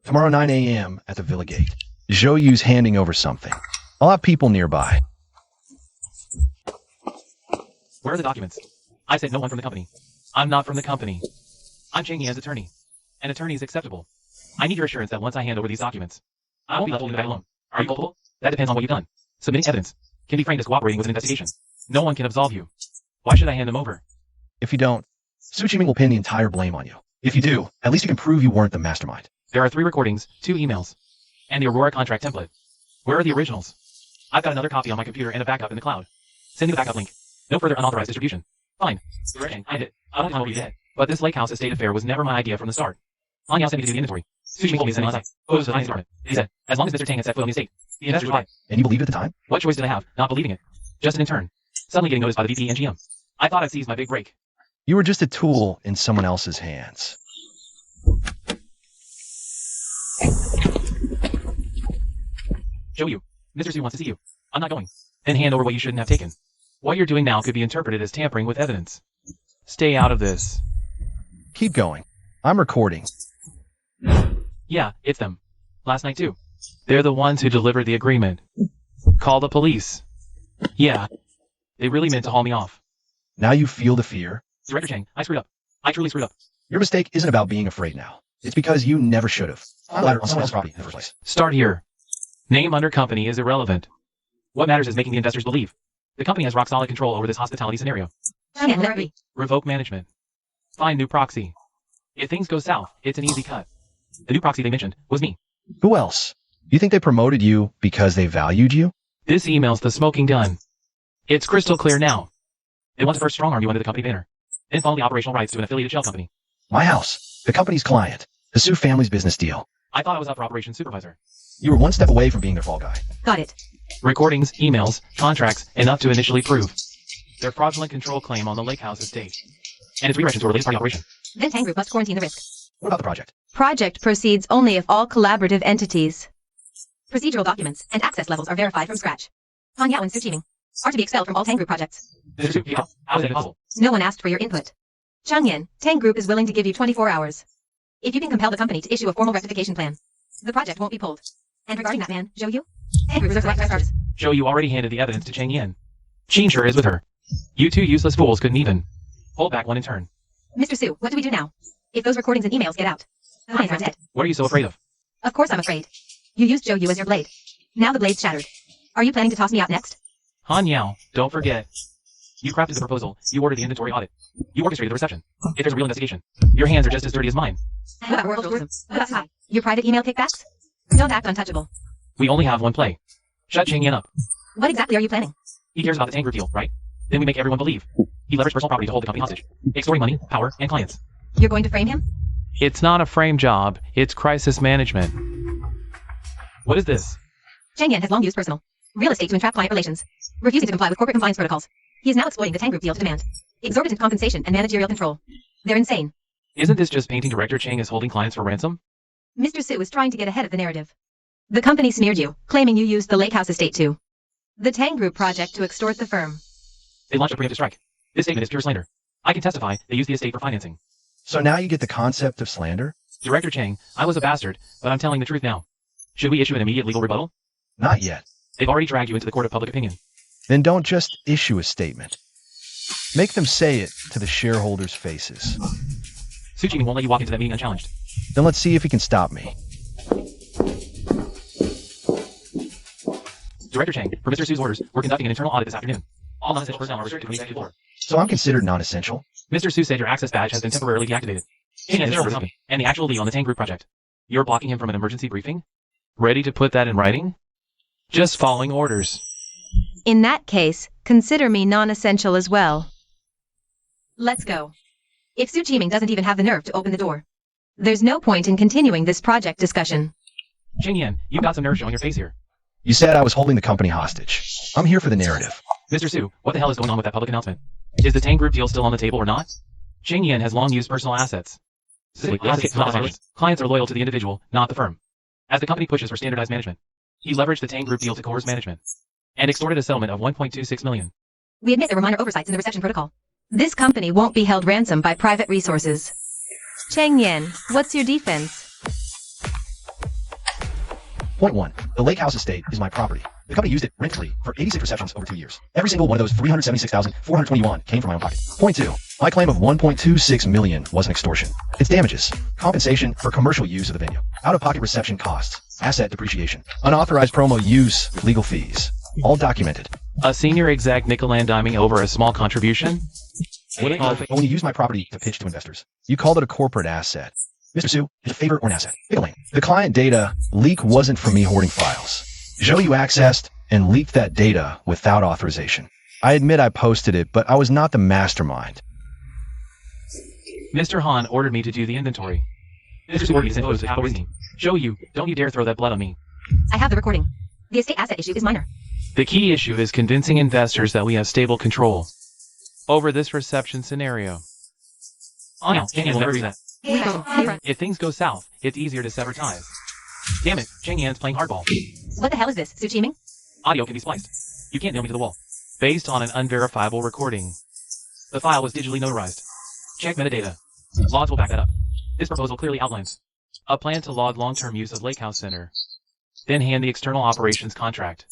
Tomorrow, 9 a.m. at the Villa Gate. Zhou Yu's handing over something. I'll have people nearby. Where are the documents? I said no one from the company. I'm not from the company. I'm Chang Yan's attorney. An attorney is acceptable. I need your assurance that once I hand over these documents, I won't be left holding the bag alone. Are you culpable? That depends on what you've done. Submitting evidence can be framed as cooperating with an investigation. No one can absolve you. Why should I hand them over? If you don't, Su Chiming will pin the entire blame on you. If you do, at least you can prove you weren't the mastermind. There are 3 recordings, 2 emails, and the Aurora contract template. Where are the originals? I've got another copy on my computer and a backup in the cloud. Send me the backup link. No further unauthorized distribution. Fine. I did. I don't know what you did. But this lake house estate affair was never my idea from the start. Han Yao sent me to do the inventory. Su Chiming told me to send last night. Go to the finance department. He said, as long as Mr. Tang had set foot on the estate, the investors would buy. And you believed at the time? What choice did I have, not believing it? Just an intern. Suddenly getting noticed by the VP and GM. I thought I'd seized my big break. You were just a tool in someone else's hands. Show you. Mr. Su wants to see you. I'm not going. Then hand over what you shouldn't have taken. What you're doing now could be interpreted as tampering with evidence. Stay out of this. Keep going. I'm recording. Yeah, it's them. Last night too. They're the ones who delivered the agreement. Call the police. Yeah. They really meant to haul me off. Now you feel the fear? Director Chang, I screwed up. I truly screwed up. Your mistake isn't about being afraid now. It's because you never should have. On someone else's property in the first place. Start here. Name under company is irrelevant. What matters is making the investors believe. The company has rock-solid control over this hospitality scenario. Revoke management. Find new proxy. If things go south, it's an easy cut. The new proxy they mentioned was me. Who else? You think they promoted you because they valued you? This email's the smoking gun. It's crystal clear now. They want to first strong-arm you under the company banner, then follow the operational rights to an affiliated shell company. My house. The company's client. The Su family's business deal. I thought I was up for operations supervisor. You were one step away from being their fall guy. Got it. Recordings, emails, contracts, enough to initially prove their fraudulent control claim on the lake house estate. And its redirection to a related party operation. Then Tang Group must quarantine the risk. What about the project? Project proceeds only if all collaborative entities, procedural documents, and access levels are verified from scratch. Han Yao and Su Chiming are to be expelled from all Tang Group projects. How is that possible? No one asked for your input. Chang Yan, Tang Group is willing to give you 24 hours. If you can compel the company to issue a formal rectification plan, the project won't be pulled. And regarding that man, Zhou Yu, Tang Group reserves the right to press charges. Zhou Yu already handed the evidence to Chang Yan. Qingshi is with her. You 2 useless fools couldn't even hold back one in turn. Mr. Su, what do we do now? If those recordings and emails get out, the clients are dead. What are you so afraid of? Of course I'm afraid. You used Zhou Yu as your blade. Now the blade's shattered. Are you planning to toss me out next? Han Yao, don't forget. You crafted the proposal. You ordered the inventory audit. You orchestrated the reception. If there's a real investigation, your hands are just as dirty as mine. What about world tourism? What about Sky? Your private email kickbacks? Don't act untouchable. We only have one play. Shut Chang Yan up. What exactly are you planning? He cares about the Tang Group deal, right? Then we make everyone believe. He leveraged personal property to hold the company hostage, extorting money, power, and clients. You're going to frame him? It's not a frame job. It's crisis management. What is this? Chang Yan has long used personal real estate to entrap client relations, refusing to comply with corporate compliance protocols. He is now exploiting the Tang Group deal to demand exorbitant compensation and managerial control. They're insane. Isn't this just painting director Chang as holding clients for ransom? Mr. Su is trying to get ahead of the narrative. The company smeared you, claiming you used the lake house estate to the Tang Group project to extort the firm. They launched a preemptive strike. This statement is pure slander. I can testify they used the estate for financing. So now you get the concept of slander? Director Chang, I was a bastard, but I'm telling the truth now. Should we issue an immediate legal rebuttal? Not yet. They've already dragged you into the court of public opinion. Then don't just issue a statement. Make them say it to the shareholders' faces. Su Chiming won't let you walk into that meeting unchallenged. Then let's see if he can stop me. Director Chang, per Mr. Su's orders, we're conducting an internal audit this afternoon. All non-essential personnel are restricted to the executive floor. So I'm considered non-essential? Mr. Su said your access badge has been temporarily deactivated. And the actual lead on the Tang Group project. You're blocking him from an emergency briefing? Ready to put that in writing? Just following orders. In that case, consider me non-essential as well. Let's go. If Su Chiming doesn't even have the nerve to open the door, there's no point in continuing this project discussion. Cheng Yan, you've got some nerve showing your face here. You said I was holding the company hostage. I'm here for the narrative. Mr. Su, what the hell is going on with that public announcement? Is the Tang Group deal still on the table or not? Cheng Yan has long used personal assets. Clients are loyal to the individual, not the firm. As the company pushes for standardized management, he leveraged the Tang Group deal to coerce management and extorted a settlement of 1.26 million. We admit there were minor oversights in the reception protocol. This company won't be held ransom by private resources. Cheng Yan, what's your defense? Point 1. The Lake House estate is my property. The company used it rent-free for 86 receptions over 2 years. Every single one of those 376,421 came from my own pocket. Point 2. My claim of 1.26 million was an extortion. It's damages, compensation for commercial use of the venue, out-of-pocket reception costs, asset depreciation, unauthorized promo use, legal fees, all documented. A senior exec nickel-and-diming over a small contribution? But when you use my property to pitch to investors, you called it a corporate asset. Mr. Su, is a favor or an asset? Pick a lane. The client data leak wasn't from me hoarding files. Zhou Yu accessed and leaked that data without authorization. I admit I posted it, but I was not the mastermind. Mr. Han ordered me to do the inventory. Mr. Su is imposed without reasoning. Zhou Yu, don't you dare throw that blood on me. I have the recording. The estate asset issue is minor. The key issue is convincing investors that we have stable control over this reception scenario. Oh no, Cheng Yan will never do that. If things go south, it's easier to sever ties. Damn it, Cheng Yan's playing hardball. What the hell is this, Su Chiming? Audio can be spliced. You can't nail me to the wall. Based on an unverifiable recording. The file was digitally notarized. Check metadata. Logs will back that up. This proposal clearly outlines a plan to log long-term use of Lake House Center. Then hand the external operations contract.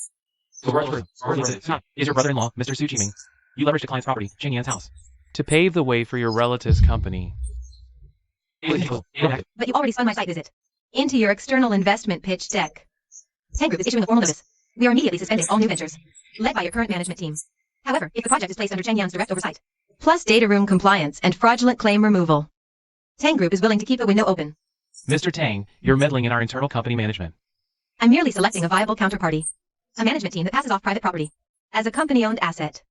Is your brother-in-law, Mr. Su Chiming? You leveraged a client's property, Cheng Yan's house, to pave the way for your relative's company. But you already spun my site visit into your external investment pitch deck. Tang Group is issuing a formal notice. We are immediately suspending all new ventures, led by your current management team. However, if the project is placed under Cheng Yan's direct oversight, plus data room compliance and fraudulent claim removal, Tang Group is willing to keep the window open. Mr. Tang, you're meddling in our internal company management. I'm merely selecting a viable counterparty. A management team that passes off private property as a company-owned asset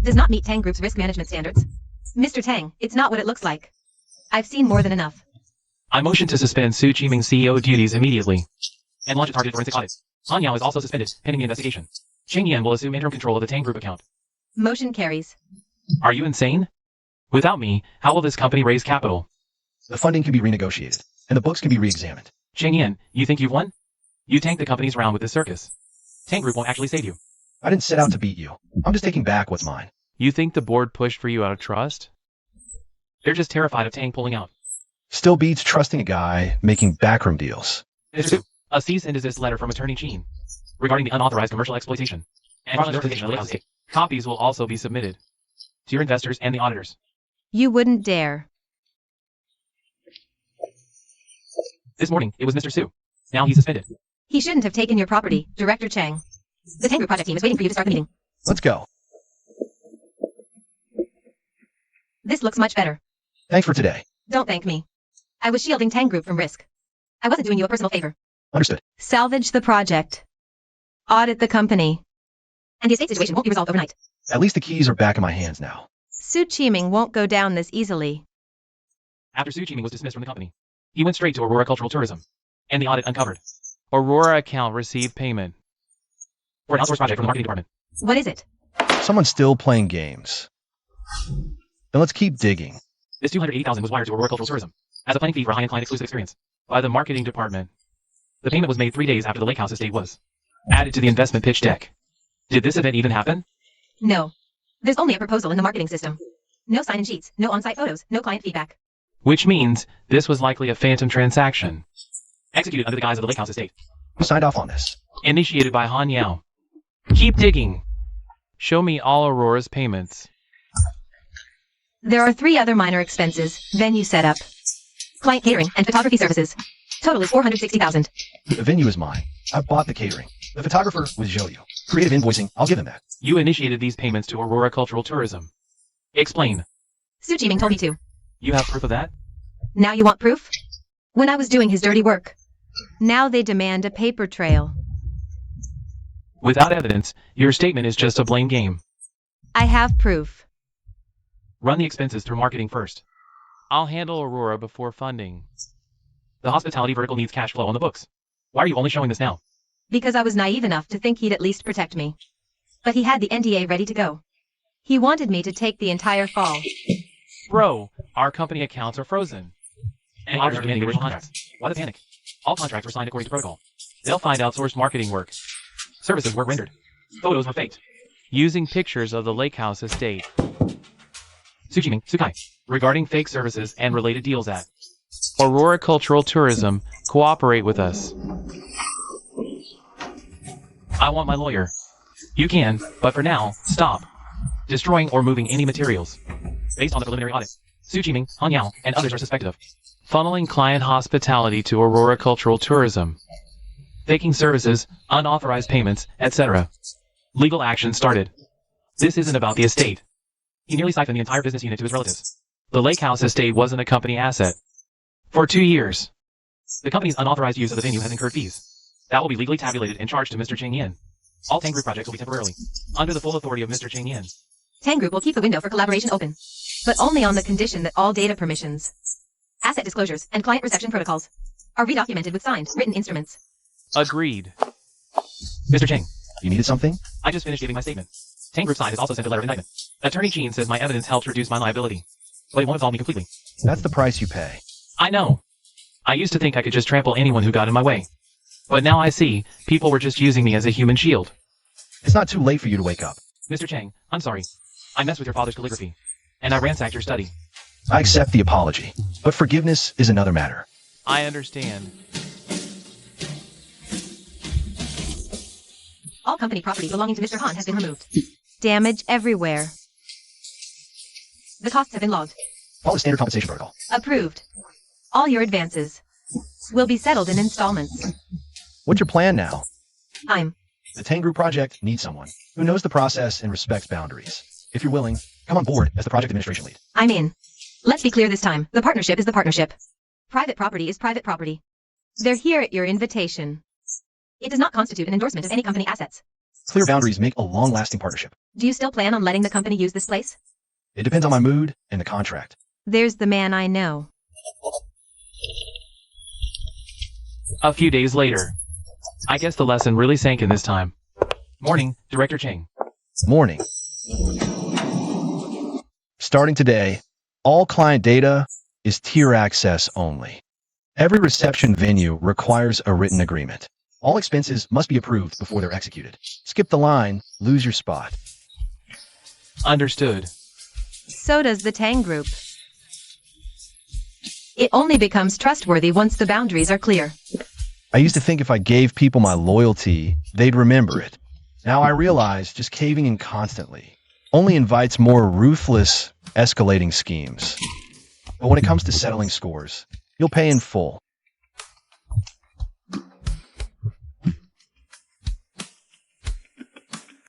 does not meet Tang Group's risk management standards. Mr. Tang, it's not what it looks like. I've seen more than enough. I motion to suspend Su Chiming's CEO duties immediately and launch a targeted forensic audit. Han Yao is also suspended, pending the investigation. Cheng Yan will assume interim control of the Tang Group account. Motion carries. Are you insane? Without me, how will this company raise capital? The funding can be renegotiated, and the books can be re-examined. Cheng Yan, you think you've won? You tanked the company's round with this circus. Tang Group won't actually save you. I didn't set out to beat you. I'm just taking back what's mine. You think the board pushed for you out of trust? They're just terrified of Tang pulling out. Still beats trusting a guy making backroom deals. A cease and desist letter from Attorney Chin regarding the unauthorized commercial exploitation and fraudulent representation of Lake House. Copies will also be submitted to your investors and the auditors. You wouldn't dare. This morning, it was Mr. Su. Now he's suspended. He shouldn't have taken your property, Director Chang. The Tang Group project team is waiting for you to start the meeting. Let's go. This looks much better. Thanks for today. Don't thank me. I was shielding Tang Group from risk. I wasn't doing you a personal favor. Understood. Salvage the project. Audit the company. And the estate situation won't be resolved overnight. At least the keys are back in my hands now. Su Chiming won't go down this easily. After Su Chiming was dismissed from the company, he went straight to Aurora Cultural Tourism, and the audit uncovered. Aurora account received payment for an outsourced project from the marketing department. What is it? Someone's still playing games. Then let's keep digging. This $280,000 was wired to Aurora Cultural Tourism as a planning fee for a high-end client exclusive experience by the marketing department. The payment was made 3 days after the Lake House estate was added to the investment pitch deck. Did this event even happen? No. There's only a proposal in the marketing system. No sign-in sheets, no on-site photos, no client feedback. Which means this was likely a phantom transaction, executed under the guise of the Lake House estate. Who signed off on this? Initiated by Han Yao. Keep digging. Show me all Aurora's payments. There are 3 other minor expenses: venue setup, client catering, and photography services. Total is $460,000. The venue is mine. I bought the catering. The photographer was Zhou Yu. Creative invoicing, I'll give him that. You initiated these payments to Aurora Cultural Tourism. Explain. Su Chiming told me to. You have proof of that? Now you want proof? When I was doing his dirty work. Now they demand a paper trail. Without evidence, your statement is just a blame game. I have proof. Run the expenses through marketing first. I'll handle Aurora before funding. The hospitality vertical needs cash flow on the books. Why are you only showing this now? Because I was naive enough to think he'd at least protect me. But he had the NDA ready to go. He wanted me to take the entire fall. Bro, our company accounts are frozen. And auditors are demanding the original contracts. Why the panic? All contracts were signed according to protocol. They'll find outsourced marketing work. Services were rendered. Photos were faked. Using pictures of the lake house estate. Sujiming, Sukai. Regarding fake services and related deals at Aurora Cultural Tourism, cooperate with us. I want my lawyer. You can, but for now, stop. Destroying or moving any materials. Based on the preliminary audit. Su Jiming, Han Yao, and others are suspected of Funneling client hospitality to Aurora Cultural Tourism. faking services, unauthorized payments, etc. Legal action started. This isn't about the estate. He nearly siphoned the entire business unit to his relatives. The lake house estate wasn't a company asset. For 2 years. The company's unauthorized use of the venue has incurred fees. That will be legally tabulated and charged to Mr. Cheng Yen. All Tang Group projects will be temporarily under the full authority of Mr. Cheng Yen. Tang Group will keep the window for collaboration open, but only on the condition that all data permissions, asset disclosures, and client reception protocols are redocumented with signed, written instruments. Agreed. Mr. Cheng, You needed something? I just finished giving my statement. Tang Group side has also sent a letter of indictment. Attorney Cheen says my evidence helped reduce my liability, but it won't absolve me completely. That's the price you pay. I know. I used to think I could just trample anyone who got in my way. But now I see, people were just using me as a human shield. It's not too late for you to wake up. Mr. Cheng, I'm sorry. I messed with your father's calligraphy. And I ransacked your study. I accept the apology, but forgiveness is another matter. I understand. All company property belonging to Mr. Han has been removed. Damage everywhere. The costs have been logged. Follow standard compensation protocol. Approved. All your advances will be settled in installments. What's your plan now? The Tang Group project needs someone who knows the process and respects boundaries. If you're willing, come on board as the project administration lead. I'm in. Let's be clear this time. The partnership is the partnership. Private property is private property. They're here at your invitation. It does not constitute an endorsement of any company assets. Clear boundaries make a long-lasting partnership. Do you still plan on letting the company use this place? It depends on my mood and the contract. There's the man I know. A few days later. I guess the lesson really sank in this time. Morning, Director Cheng. Morning. Starting today, all client data is tier access only. Every reception venue requires a written agreement. All expenses must be approved before they're executed. Skip the line, lose your spot. Understood. So does the Tang Group. It only becomes trustworthy once the boundaries are clear. I used to think if I gave people my loyalty, they'd remember it. Now I realize just caving in constantly only invites more ruthless, escalating schemes. But when it comes to settling scores, you'll pay in full.